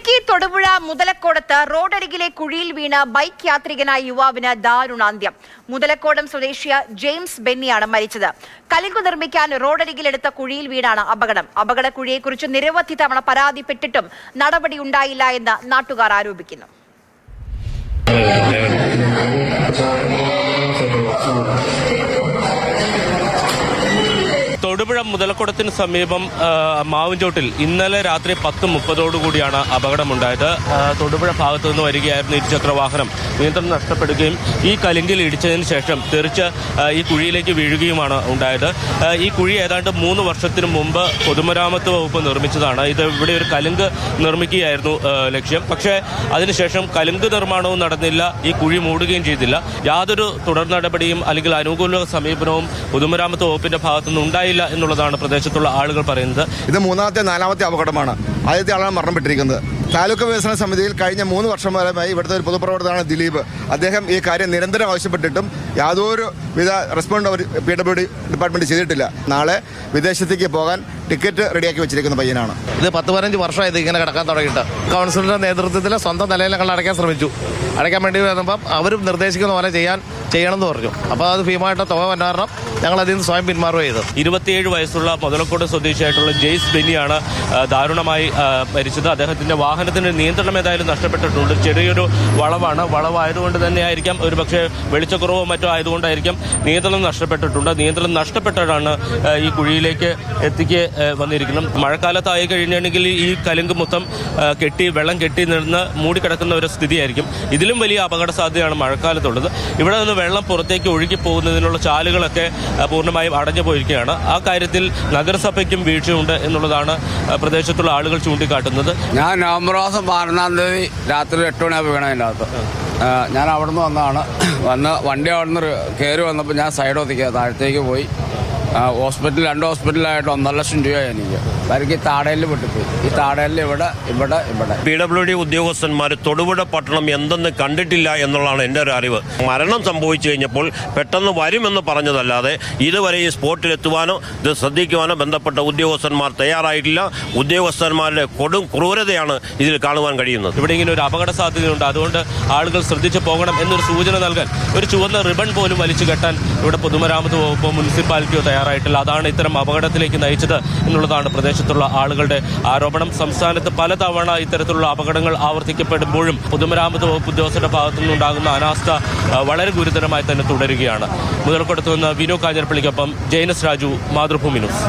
ഇടുക്കി തൊടുപുഴ മുതലക്കോടത്ത് റോഡരികിലെ കുഴിയിൽ വീണ ബൈക്ക് യാത്രികനായ യുവാവിന് ദാരുണാന്ത്യം. മുതലക്കോടം സ്വദേശിയ ജെയിംസ് ബെന്നിയാണ് മരിച്ചത്. കലുങ്കു നിർമ്മിക്കാൻ റോഡരികിലെടുത്ത കുഴിയിൽ വീണാണ് അപകടം. അപകടക്കുഴിയെക്കുറിച്ച് നിരവധി തവണ പരാതിപ്പെട്ടിട്ടും നടപടി ഉണ്ടായില്ല എന്ന് നാട്ടുകാർ ആരോപിക്കുന്നു. തൊടുപുഴ മുതലക്കുടത്തിന് സമീപം മാവിൻചോട്ടിൽ ഇന്നലെ രാത്രി 10:30 അപകടമുണ്ടായത്. തൊടുപുഴ ഭാഗത്തു നിന്ന് വരികയായിരുന്നു ഇരുചക്ര വാഹനം. നിയന്ത്രണം നഷ്ടപ്പെടുകയും ഈ കലുങ്കിൽ ഇടിച്ചതിന് ശേഷം തെറിച്ച് ഈ കുഴിയിലേക്ക് വീഴുകയുമാണ് ഉണ്ടായത്. ഈ കുഴി ഏതാണ്ട് 3 വർഷത്തിന് മുമ്പ് പൊതുമരാമത്ത് വകുപ്പ് നിർമ്മിച്ചതാണ്. ഇത് ഇവിടെ ഒരു കലുങ്ക് നിർമ്മിക്കുകയായിരുന്നു ലക്ഷ്യം. പക്ഷേ അതിനുശേഷം കലുങ്ക് നിർമ്മാണവും നടന്നില്ല, ഈ കുഴി മൂടുകയും ചെയ്തില്ല. യാതൊരു തുടർ നടപടിയും അല്ലെങ്കിൽ അനുകൂല സമീപനവും പൊതുമരാമത്ത് വകുപ്പിന്റെ ഭാഗത്തുനിന്ന് ഉണ്ടായില്ല എന്നുള്ളതാണ് പ്രദേശത്തുള്ള ആളുകൾ പറയുന്നത്. ഇത് 4ാമത്തെ അപകടമാണ്. ആദ്യത്തെ ആളാണ് മരണപ്പെട്ടിരിക്കുന്നത്. താലൂക്ക് വികസന സമിതിയിൽ കഴിഞ്ഞ 3 വർഷമായി ഇവിടുത്തെ ഒരു പൊതുപ്രവർത്തകനാണ് ദിലീപ്. അദ്ദേഹം ഈ കാര്യം നിരന്തരം ആവശ്യപ്പെട്ടിട്ടും യാതൊരു വിധ റെസ്പോണ്ട് PWD ഡിപ്പാർട്ട്മെന്റ് ചെയ്തിട്ടില്ല. നാളെ വിദേശത്തേക്ക് പോകാൻ ടിക്കറ്റ് റെഡിയാക്കി വെച്ചിരിക്കുന്ന പയ്യനാണ്. ഇത് 10-15 വർഷമായത് ഇങ്ങനെ കിടക്കാൻ തുടങ്ങിയിട്ട്. കൗൺസിലിന്റെ നേതൃത്വത്തിൽ സ്വന്തം നിലയിൽ ഞങ്ങൾ അടയ്ക്കാൻ ശ്രമിച്ചു. അടയ്ക്കാൻ വേണ്ടി വന്നപ്പം അവരും നിർദ്ദേശിക്കുന്ന പോലെ ചെയ്യണമെന്ന് പറഞ്ഞു. അപ്പോൾ അത് ഭീമമായിട്ട് തുക വന്ന കാരണം ഞങ്ങൾ അതിൽ നിന്ന് സ്വയം പിന്മാറുക ചെയ്തു. 27 വയസ്സുള്ള മുതലക്കോട് സ്വദേശിയായിട്ടുള്ള ജെയ്സ് ബെന്നിയാണ് ദാരുണമായി മരിച്ചത്. അദ്ദേഹത്തിന്റെ വാഹനത്തിന് നിയന്ത്രണം ഏതായാലും നഷ്ടപ്പെട്ടിട്ടുണ്ട്. ചെറിയൊരു വളവായതുകൊണ്ട് തന്നെയായിരിക്കാം, ഒരുപക്ഷെ വെളിച്ചക്കുറവോ മറ്റോ ആയതുകൊണ്ടായിരിക്കാം നിയന്ത്രണം നഷ്ടപ്പെട്ടിട്ടുണ്ട്. നിയന്ത്രണം നഷ്ടപ്പെട്ടാണ് ഈ കുഴിയിലേക്ക് വന്നിരിക്കുന്നത്. മഴക്കാലത്തായി കഴിഞ്ഞാണെങ്കിൽ ഈ കലുങ്ക് മൊത്തം വെള്ളം കെട്ടി നിന്ന് മൂടിക്കിടക്കുന്ന ഒരു സ്ഥിതിയായിരിക്കും. ഇതിലും വലിയ അപകട സാധ്യതയാണ് മഴക്കാലത്തുള്ളത്. ഇവിടെ നിന്ന് വെള്ളം പുറത്തേക്ക് ഒഴുകി പോകുന്നതിനുള്ള ചാലുകളൊക്കെ പൂർണ്ണമായും അടഞ്ഞു പോയിരിക്കുകയാണ്. ആ കാര്യത്തിൽ നഗരസഭയ്ക്കും വീഴ്ചയുണ്ട് എന്നുള്ളതാണ് പ്രദേശത്തുള്ള ആളുകൾ ചൂണ്ടിക്കാട്ടുന്നത്. ഞാൻ നവംബർ മാസം 12-ാം തീയതി രാത്രി 8 മണിയാകുമ്പോൾ വീണ അതിൻ്റെ അകത്ത്. ഞാൻ അവിടെ നിന്ന് വന്ന് വണ്ടി അവിടെ നിന്ന് കയറി വന്നപ്പോൾ ഞാൻ സൈഡ് ഒതുക്കുക താഴത്തേക്ക് പോയി. ഹോസ്പിറ്റൽ 2 ഹോസ്പിറ്റലായിട്ട് 1.5 ലക്ഷം രൂപയായി എനിക്ക്. എനിക്ക് താടയിൽ വിട്ടുപോയി. ഈ താടയിൽ ഇവിടെ PWD ഉദ്യോഗസ്ഥന്മാർ തൊടുപുഴ പട്ടണം എന്തെന്ന് കണ്ടിട്ടില്ല എന്നുള്ളതാണ് എൻ്റെ ഒരു അറിവ്. മരണം സംഭവിച്ചു കഴിഞ്ഞപ്പോൾ പെട്ടെന്ന് വരുമെന്ന് പറഞ്ഞതല്ലാതെ ഇതുവരെ ഈ സ്പോട്ടിലെത്തുവാനോ ഇത് ശ്രദ്ധിക്കുവാനോ ബന്ധപ്പെട്ട ഉദ്യോഗസ്ഥന്മാർ തയ്യാറായിട്ടില്ല. ഉദ്യോഗസ്ഥന്മാരുടെ കൊടും ക്രൂരതയാണ് ഇതിൽ കാണുവാൻ കഴിയുന്നത്. ഇവിടെ ഇങ്ങനെ ഒരു അപകട സാധ്യതയുണ്ട്, അതുകൊണ്ട് ആളുകൾ ശ്രദ്ധിച്ചു പോകണം എന്നൊരു സൂചന നൽകാൻ ഒരു ചുവന്ന റിബൺ പോലും വലിച്ചു കെട്ടാൻ ഇവിടെ പൊതുമരാമത്ത് വകുപ്പോ മുനിസിപ്പാലിറ്റിയോ തയ്യാറായിട്ടില്ല. അതാണ് ഇത്തരം അപകടത്തിലേക്ക് നയിച്ചത് എന്നുള്ളതാണ് പ്രദേശത്തുള്ള ആളുകളുടെ ആരോപണം. സംസ്ഥാനത്ത് പലതവണ ഇത്തരത്തിലുള്ള അപകടങ്ങൾ ആവർത്തിക്കപ്പെടുമ്പോഴും പൊതുമരാമത്ത് വകുപ്പ് ഉദ്യോഗസ്ഥരുടെ ഭാഗത്തു നിന്നുണ്ടാകുന്ന അനാസ്ഥ വളരെ ഗുരുതരമായി തന്നെ തുടരുകയാണ്. മുതലക്കോടത്ത് നിന്ന് വിനു കാഞ്ഞിരപ്പള്ളിക്കൊപ്പം ജയനസ് രാജു, മാതൃഭൂമി ന്യൂസ്.